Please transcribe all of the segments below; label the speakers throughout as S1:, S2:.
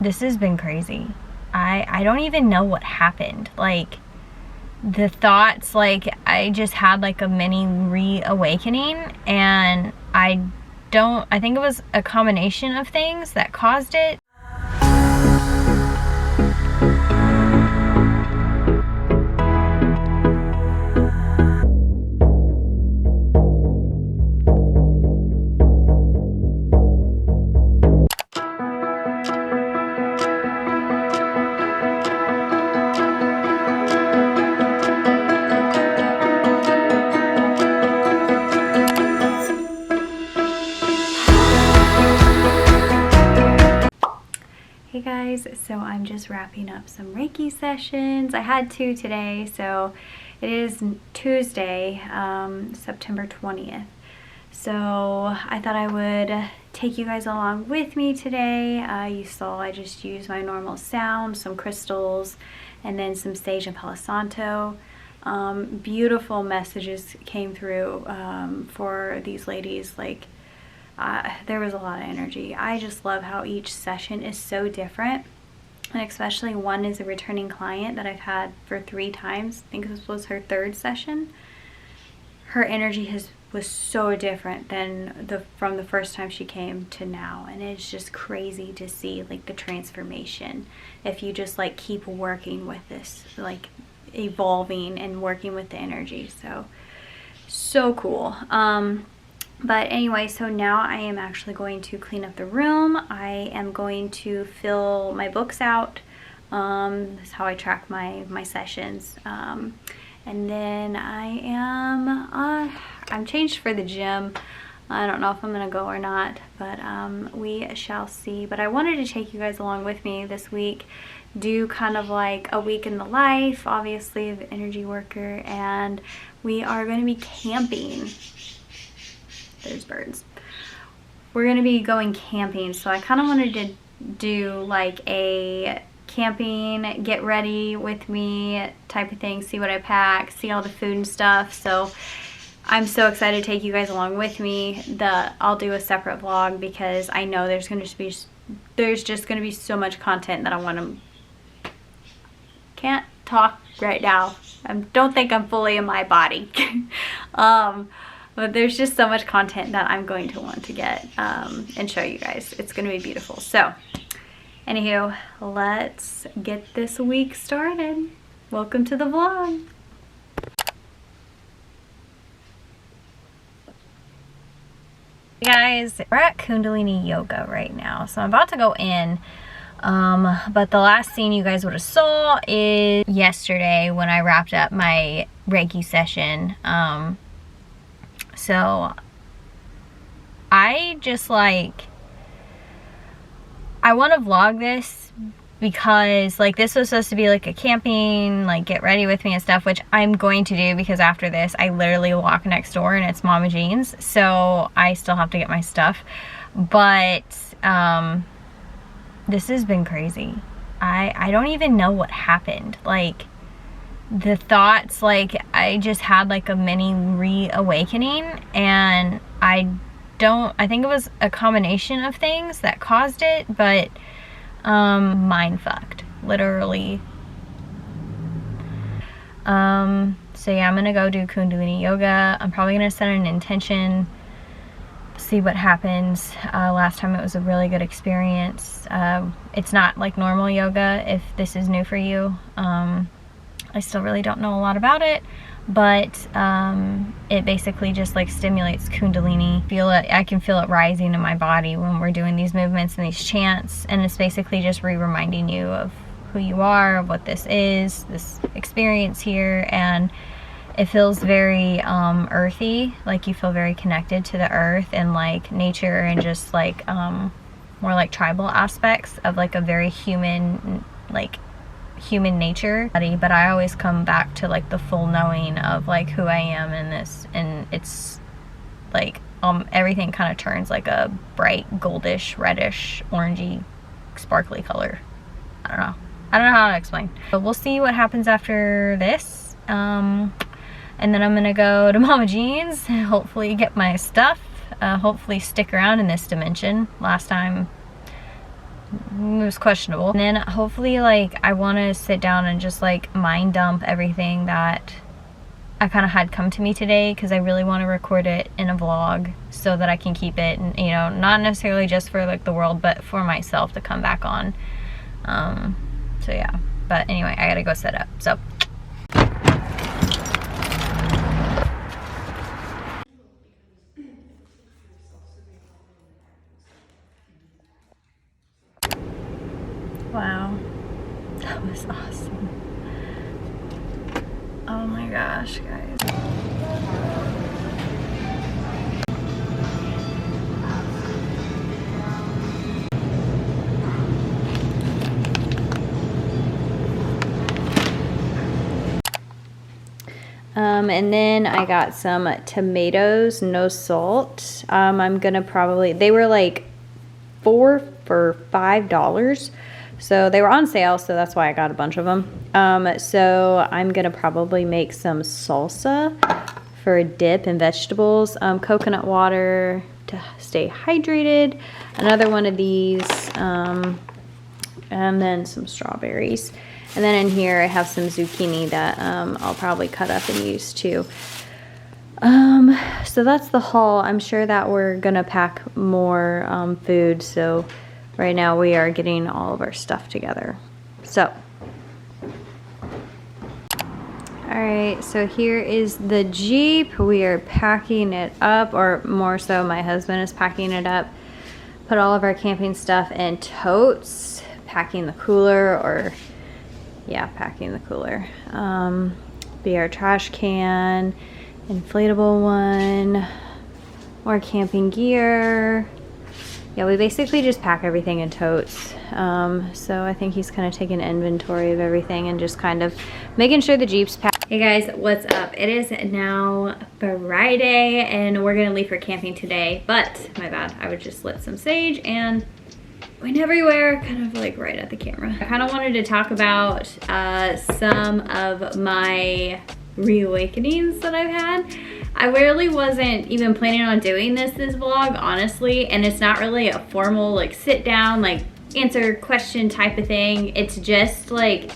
S1: this has been crazy. I don't even know what happened. Like, the thoughts, like, I just had like a mini reawakening, and I think it was a combination of things that caused it. Hey guys, so I'm just wrapping up some Reiki sessions. I had 2 today, so it is Tuesday, September 20th. So I thought I would take you guys along with me today. You saw I just used my normal sound, some crystals, and then some sage and Palo Santo. Beautiful messages came through for these ladies. Like, there was a lot of energy. I just love how each session is so different, and especially one is a returning client that I've had for 3 times. I think this was her 3rd session. Her energy was so different than from the first time she came to now, and it's just crazy to see like the transformation if you just like keep working with this, like evolving and working with the energy. So cool. But anyway, so now I am actually going to clean up the room. I am going to fill my books out. That's how I track my sessions. And then I'm changed for the gym. I don't know if I'm gonna go or not, but we shall see. But I wanted to take you guys along with me this week, do kind of like a week in the life, obviously, of an energy worker, and we are going to be camping. There's birds. We're gonna be going camping, so I kind of wanted to do like a camping, get ready with me type of thing, see what I pack, see all the food and stuff. So I'm so excited to take you guys along with me. I'll do a separate vlog because I know there's just gonna be so much content that I want to. Can't talk right now. I don't think I'm fully in my body. But there's just so much content that I'm going to want to get and show you guys. It's going to be beautiful. So, anywho, let's get this week started. Welcome to the vlog. Hey guys, we're at Kundalini Yoga right now. So I'm about to go in. But the last scene you guys would have saw is yesterday when I wrapped up my Reiki session. So I just like, I want to vlog this because like this was supposed to be like a camping, like get ready with me and stuff, which I'm going to do because after this I literally walk next door and it's Mama Jean's, so I still have to get my stuff. But this has been crazy. I don't even know what happened. Like, the thoughts, like, I just had like a mini reawakening, and I think it was a combination of things that caused it, but mind fucked, literally. So yeah, I'm gonna go do Kundalini Yoga. I'm probably gonna set an intention, see what happens. Last time it was a really good experience. It's not like normal yoga if this is new for you. I still really don't know a lot about it, but it basically just like stimulates Kundalini. I can feel it rising in my body when we're doing these movements and these chants, and it's basically just reminding you of who you are, of what this is, this experience here, and it feels very earthy, like you feel very connected to the earth and like nature, and just like more like tribal aspects of like a very human nature. But I always come back to like the full knowing of like who I am in this, and it's like everything kind of turns like a bright goldish, reddish, orangey, sparkly color. I don't know how to explain, but we'll see what happens after this. And then I'm gonna go to Mama Jean's, hopefully get my stuff, hopefully stick around in this dimension. Last time
S2: it was questionable. And then hopefully like I want to sit down and just like mind dump everything that I kind of had come to me today, because I really want to record it in a vlog so that I can keep it, and you know, not necessarily just for like the world, but for myself to come back on. So yeah, but anyway, I gotta go set up. So wow, that was awesome. Oh my gosh, guys. And then I got some tomatoes, no salt. I'm gonna probably, they were like 4 for $5. So they were on sale, so that's why I got a bunch of them. So I'm gonna probably make some salsa for a dip and vegetables. Coconut water to stay hydrated. Another one of these, and then some strawberries. And then in here I have some zucchini that I'll probably cut up and use too. So that's the haul. I'm sure that we're gonna pack more food. So right now we are getting all of our stuff together. So, all right, so here is the Jeep. We are packing it up, or more so my husband is packing it up. Put all of our camping stuff in totes, packing the cooler, or yeah, packing the cooler. Be our trash can, inflatable one, more camping gear. Yeah, we basically just pack everything in totes. So I think he's kind of taking inventory of everything and just kind of making sure the Jeep's packed. Hey guys, what's up? It is now Friday and we're gonna leave for camping today, but my bad, I would just lit some sage and went everywhere, kind of like right at the camera. I kind of wanted to talk about some of my reawakenings that I've had. I really wasn't even planning on doing this vlog, honestly, and it's not really a formal like sit down, like answer question type of thing. It's just like,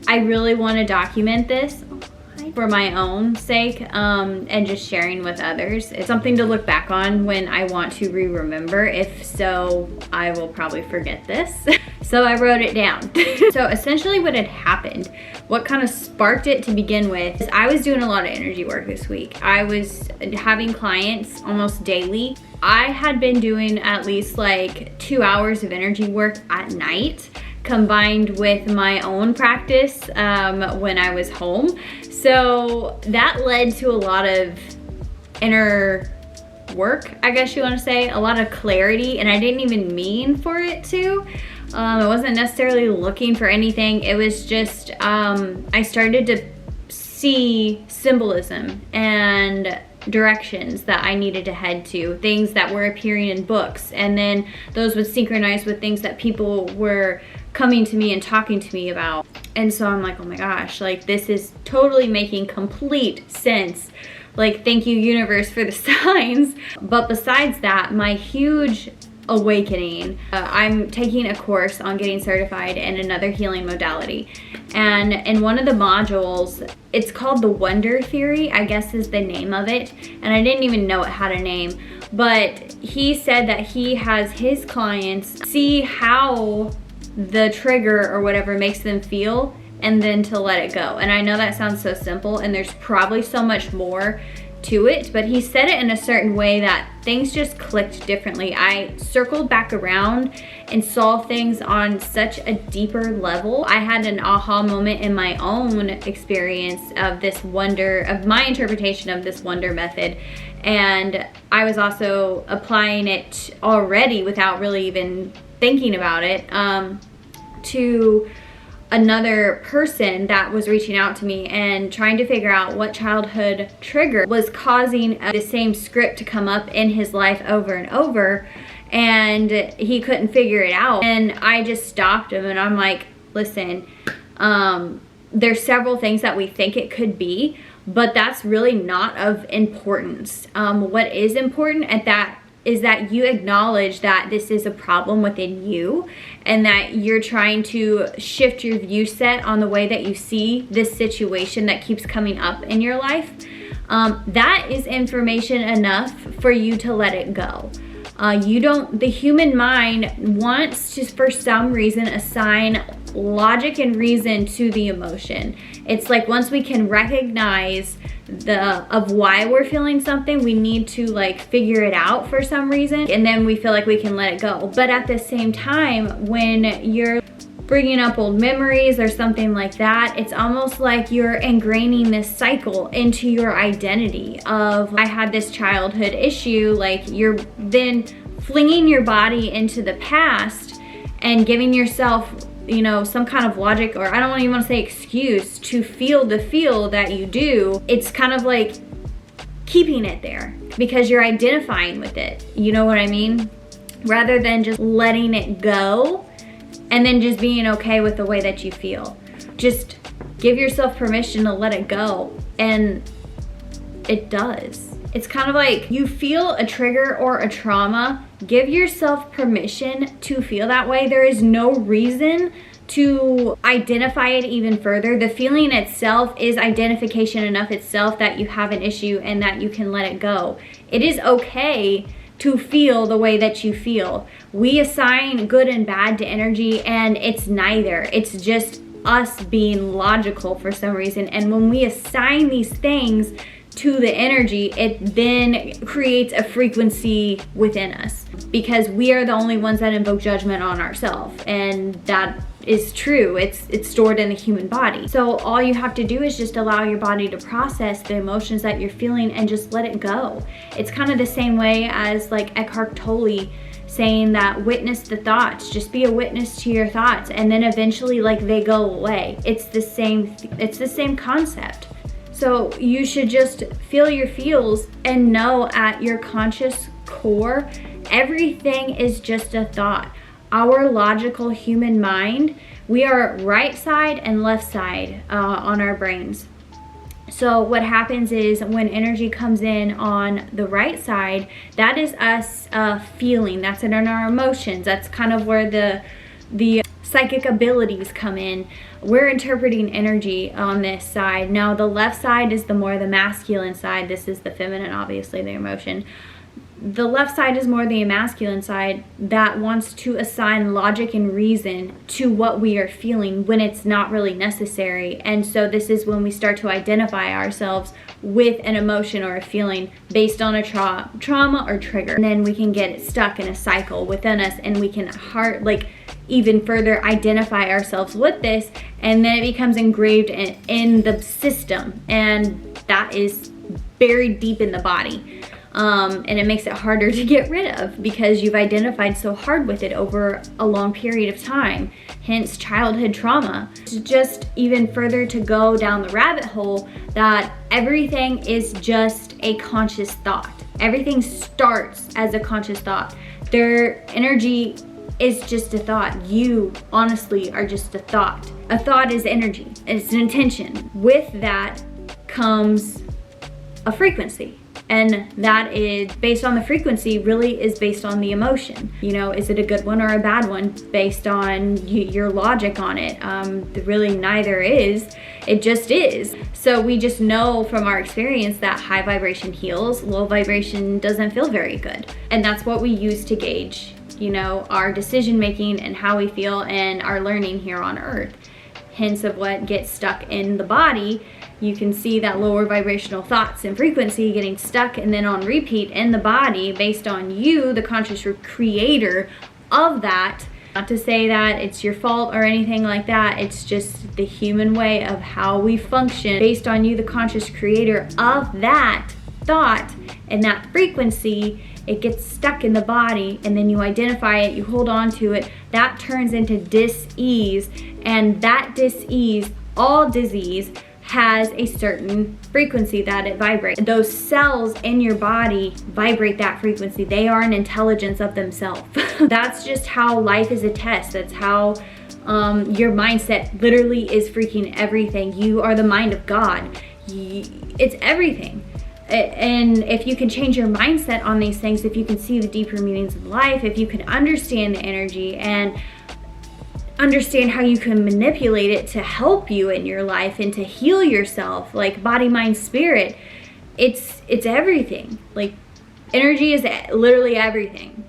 S2: I really want to document this for my own sake, and just sharing with others. It's something to look back on when I want to remember. If so, I will probably forget this. So I wrote it down. So essentially what had happened, what kind of sparked it to begin with, is I was doing a lot of energy work this week. I was having clients almost daily. I had been doing at least like 2 hours of energy work at night, combined with my own practice when I was home. So that led to a lot of inner work, I guess you want to say, a lot of clarity, and I didn't even mean for it to. I wasn't necessarily looking for anything. It was just, I started to see symbolism and directions that I needed to head to, things that were appearing in books, and then those would synchronize with things that people were coming to me and talking to me about. And so I'm like, oh my gosh, like this is totally making complete sense. Like, thank you universe for the signs. But besides that, my huge awakening, I'm taking a course on getting certified in another healing modality. And in one of the modules, it's called the Wonder Theory, I guess is the name of it. And I didn't even know it had a name. But he said that he has his clients see how the trigger or whatever makes them feel, and then to let it go. And I know that sounds so simple, and there's probably so much more to it, but he said it in a certain way that things just clicked differently. I circled back around and saw things on such a deeper level. I had an aha moment in my own experience of this wonder, of my interpretation of this wonder method. And I was also applying it already without really even thinking about it, to another person that was reaching out to me and trying to figure out what childhood trigger was causing the same script to come up in his life over and over, and he couldn't figure it out. And I just stopped him and I'm like, listen, there's several things that we think it could be, but that's really not of importance. What is important at that
S1: is that you acknowledge that this is a problem within you and that you're trying to shift your view set on the way that you see this situation that keeps coming up in your life. That is information enough for you to let it go. The human mind wants to, for some reason, assign logic and reason to the emotion. It's like once we can recognize of why we're feeling something, we need to like figure it out for some reason, and then we feel like we can let it go. But at the same time, when you're bringing up old memories or something like that, it's almost like you're ingraining this cycle into your identity of, I had this childhood issue. Like you're then flinging your body into the past and giving yourself, you know, some kind of logic, or I don't even want to say excuse, to feel the feel that you do. It's kind of like keeping it there because you're identifying with it. You know what I mean? Rather than just letting it go and then just being okay with the way that you feel. Just give yourself permission to let it go, and it does. It's kind of like you feel a trigger or a trauma, give yourself permission to feel that way. There is no reason to identify it even further. The feeling itself is identification enough itself that you have an issue and that you can let it go. It is okay to feel the way that you feel. We assign good and bad to energy, and it's neither. It's just us being logical for some reason. And when we assign these things to the energy, it then creates a frequency within us because we are the only ones that invoke judgment on ourselves. And that is true. It's stored in the human body. So all you have to do is just allow your body to process the emotions that you're feeling and just let it go. It's kind of the same way as like Eckhart Tolle saying that witness the thoughts, just be a witness to your thoughts, and then eventually like they go away. It's the same concept. So you should just feel your feels and know at your conscious core, everything is just a thought. Our logical human mind, we are right side and left side on our brains. So what happens is when energy comes in on the right side, that is us feeling, that's in our emotions. That's kind of where the psychic abilities come in. We're interpreting energy on this side. Now the left side is the masculine side. This is the feminine, obviously, the emotion. The left side is more the masculine side that wants to assign logic and reason to what we are feeling when it's not really necessary. And so this is when we start to identify ourselves with an emotion or a feeling based on a trauma or trigger. And then we can get stuck in a cycle within us, and we can even further identify ourselves with this, and then it becomes engraved in the system, and that is buried deep in the body. And it makes it harder to get rid of because you've identified so hard with it over a long period of time, hence childhood trauma. Just even further to go down the rabbit hole that everything is just a conscious thought. Everything starts as a conscious thought. Their energy is just a thought. You honestly are just a thought. A thought is energy. It's an intention. With that comes a frequency. And that is based on the frequency, really is based on the emotion. You know, is it a good one or a bad one based on your logic on it? Really neither is. It just is. So we just know from our experience that high vibration heals, low vibration doesn't feel very good. And that's what we use to gauge, you know, our decision making and how we feel and our learning here on earth. Hence of what gets stuck in the body. You can see that lower vibrational thoughts and frequency getting stuck and then on repeat in the body based on you, the conscious creator of that. Not to say that it's your fault or anything like that. It's just the human way of how we function based on you, the conscious creator of that thought and that frequency. It gets stuck in the body, and then you identify it, you hold on to it. That turns into dis-ease, and that dis-ease, all disease, has a certain frequency that it vibrates. Those cells in your body vibrate that frequency. They are an intelligence of themselves. That's just how life is a test. That's how your mindset literally is freaking everything. You are the mind of God. It's everything. And if you can change your mindset on these things, if you can see the deeper meanings of life, if you can understand the energy and understand how you can manipulate it to help you in your life and to heal yourself, like body, mind, spirit, it's everything. Like energy is literally everything.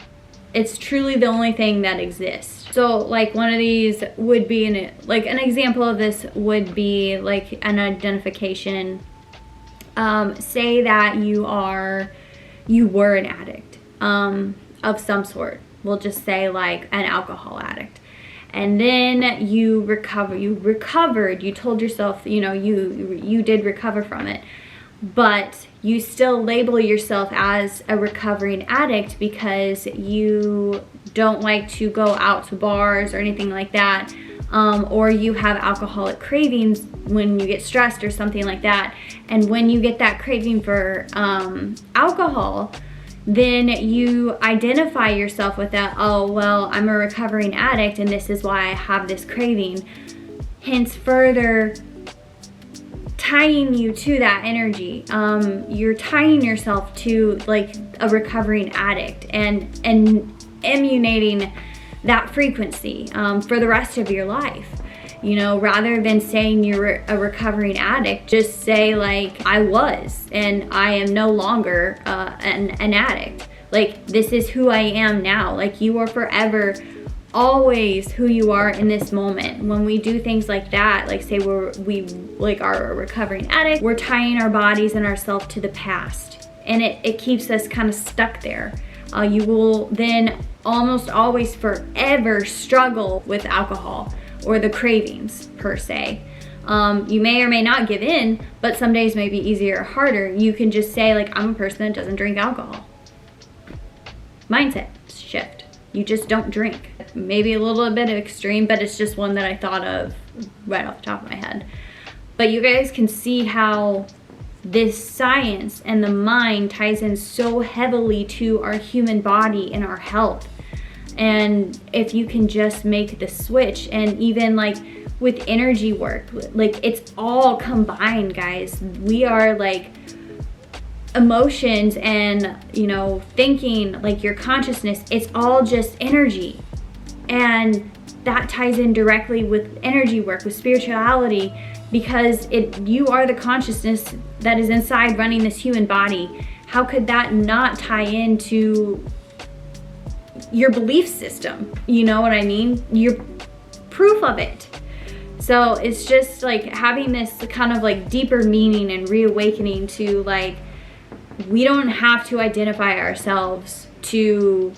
S1: It's truly the only thing that exists. So like one of these would be an example of this would be like an identification. Say that you were an addict of some sort. We'll just say like an alcohol addict. And then you recovered, you told yourself, you know, you did recover from it, but you still label yourself as a recovering addict because you don't like to go out to bars or anything like that. Or you have alcoholic cravings when you get stressed or something like that. And when you get that craving for alcohol, then you identify yourself with that. Oh, well, I'm a recovering addict and this is why I have this craving. Hence further tying you to that energy. You're tying yourself to like a recovering addict and emulating that frequency for the rest of your life. You know, rather than saying you're a recovering addict, just say like, I was, and I am no longer an addict. Like, this is who I am now. Like, you are forever, always who you are in this moment. When we do things like that, like say we are a recovering addict, we're tying our bodies and ourselves to the past. And it keeps us kind of stuck there. You will then almost always forever struggle with alcohol or the cravings per se. You may or may not give in, but some days may be easier or harder. You can just say like, I'm a person that doesn't drink alcohol. Mindset shift. You just don't drink. Maybe a little bit extreme, but it's just one that I thought of right off the top of my head. But you guys can see how this science and the mind ties in so heavily to our human body and our health. And if you can just make the switch, and even like with energy work, like it's all combined, guys. We are like emotions and, you know, thinking, like your consciousness, it's all just energy. And that ties in directly with energy work, with spirituality, because you are the consciousness that is inside running this human body. How could that not tie into your belief system? You know what I mean? You're proof of it. So it's just like having this kind of like deeper meaning and reawakening to like, we don't have to identify ourselves to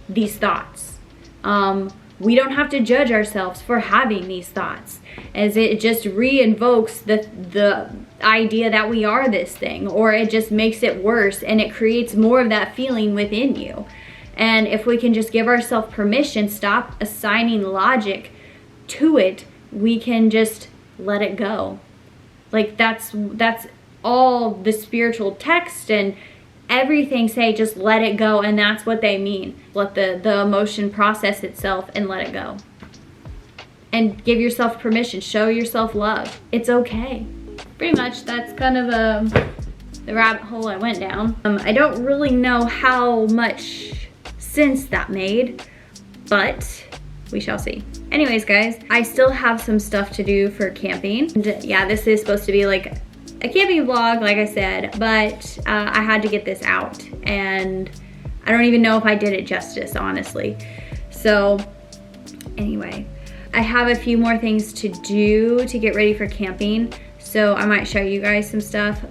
S1: these thoughts. We don't have to judge ourselves for having these thoughts, as it just re-invokes the idea that we are this thing, or it just makes it worse and it creates more of that feeling within you. And if we can just give ourselves permission, stop assigning logic to it, we can just let it go. Like that's all the spiritual text and everything say, just let it go. And that's what they mean. Let the emotion process itself and let it go. And give yourself permission, show yourself love. It's okay. Pretty much that's kind of the rabbit hole I went down. I don't really know how much sense that made, but we shall see. Anyways, guys, I still have some stuff to do for camping. And yeah, this is supposed to be like a camping vlog, like I said, but I had to get this out, and I don't even know if I did it justice, honestly. So anyway, I have a few more things to do to get ready for camping, so I might show you guys some stuff.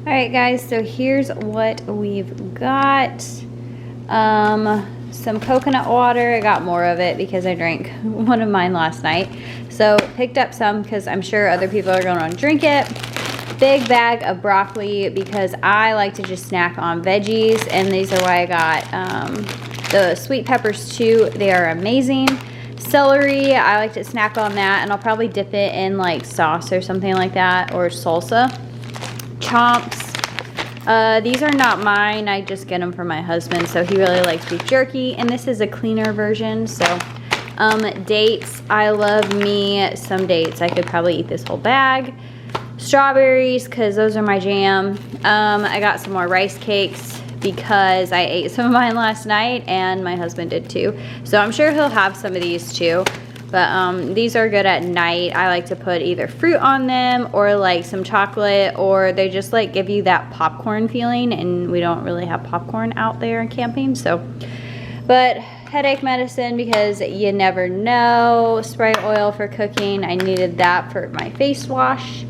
S2: Alright guys, so here's what we've got. Some coconut water. I got more of it because I drank one of mine last night. So picked up some because I'm sure other people are going to drink it. big bag of broccoli because I like to just snack on veggies, and these are why I got the sweet peppers too. They are amazing. Celery, I like to snack on that, and I'll probably dip it in like sauce or something like that, or salsa. Chomps. These are not mine. I just get them from my husband, so he really likes beef jerky, and this is a cleaner version. So dates, I love me some dates. I could probably eat this whole bag. Strawberries, because those are my jam. I got some more rice cakes because I ate some of mine last night, and my husband did too. So I'm sure he'll have some of these too. But these are good at night. I like to put either fruit on them or like some chocolate, or they just like give you that popcorn feeling, and we don't really have popcorn out there camping. So, but headache medicine because you never know. Spray oil for cooking. I needed that for my face wash.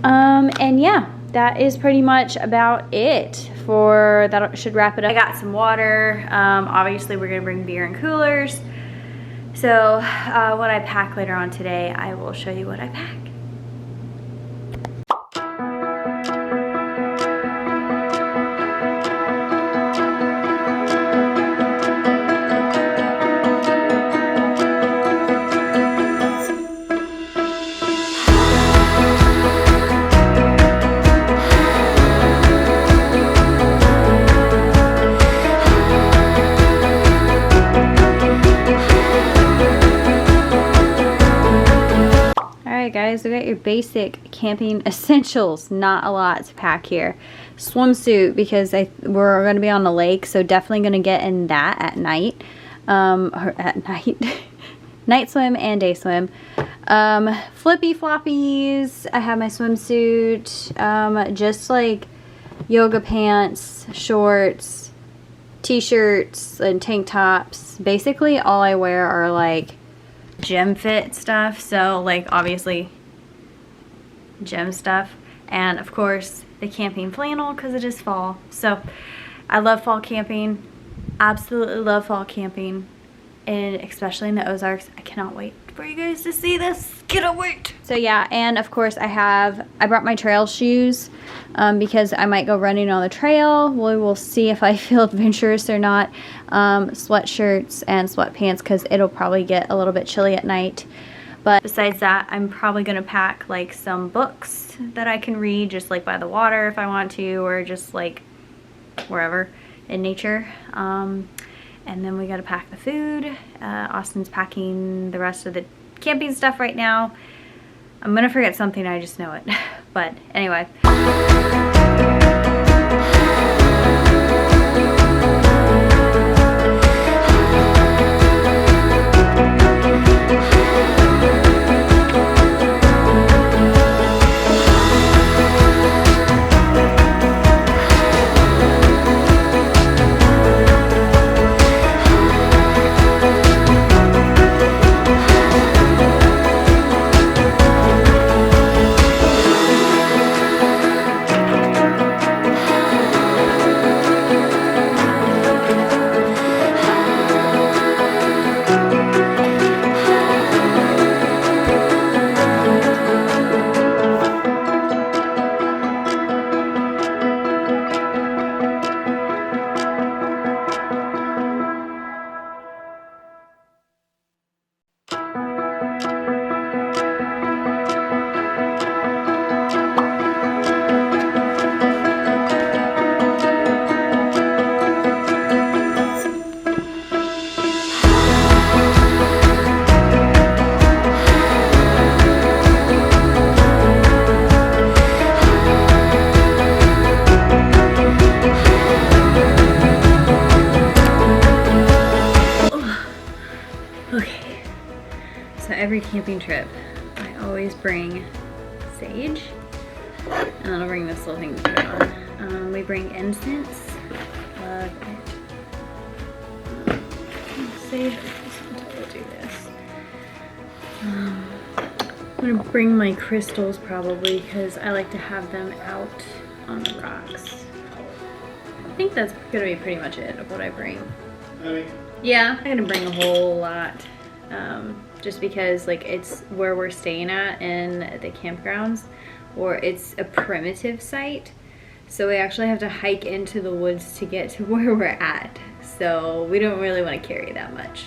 S2: And yeah, that is pretty much about it. For that should wrap it up. I got some water. Obviously we're gonna bring beer and coolers. So what I pack later on today, I will show you what I pack. Guys, we got your basic camping essentials. Not a lot to pack here. Swimsuit, because we're going to be on the lake, so definitely going to get in that at night. Or at night. Night swim and day swim. Flippy floppies. I have my swimsuit. Just like yoga pants, shorts, t-shirts, and tank tops. Basically all I wear are like gym fit stuff, so like obviously gym stuff, and of course the camping flannel because it is fall. So I love fall camping, absolutely love fall camping, and especially in the Ozarks. I cannot wait for you guys to see this. Cannot wait. So yeah, and of course I brought my trail shoes because I might go running on the trail. We will see if I feel adventurous or not. Sweatshirts and sweatpants because it'll probably get a little bit chilly at night. But besides that, I'm probably gonna pack like some books that I can read just like by the water if I want to, or just like wherever in nature. And then we gotta pack the food. Austin's packing the rest of the camping stuff right now. I'm gonna forget something, I just know it. But anyway. Every camping trip, I always bring sage, and I'll bring this little thing to put it on. We bring incense. Love it. Sage. I'll do this. I'm gonna bring my crystals probably because I like to have them out on the rocks. I think that's gonna be pretty much it of what I bring. Yeah, I'm gonna bring a whole lot. Just because like it's where we're staying at in the campgrounds. or it's a primitive site. So we actually have to hike into the woods to get to where we're at. So we don't really want to carry that much.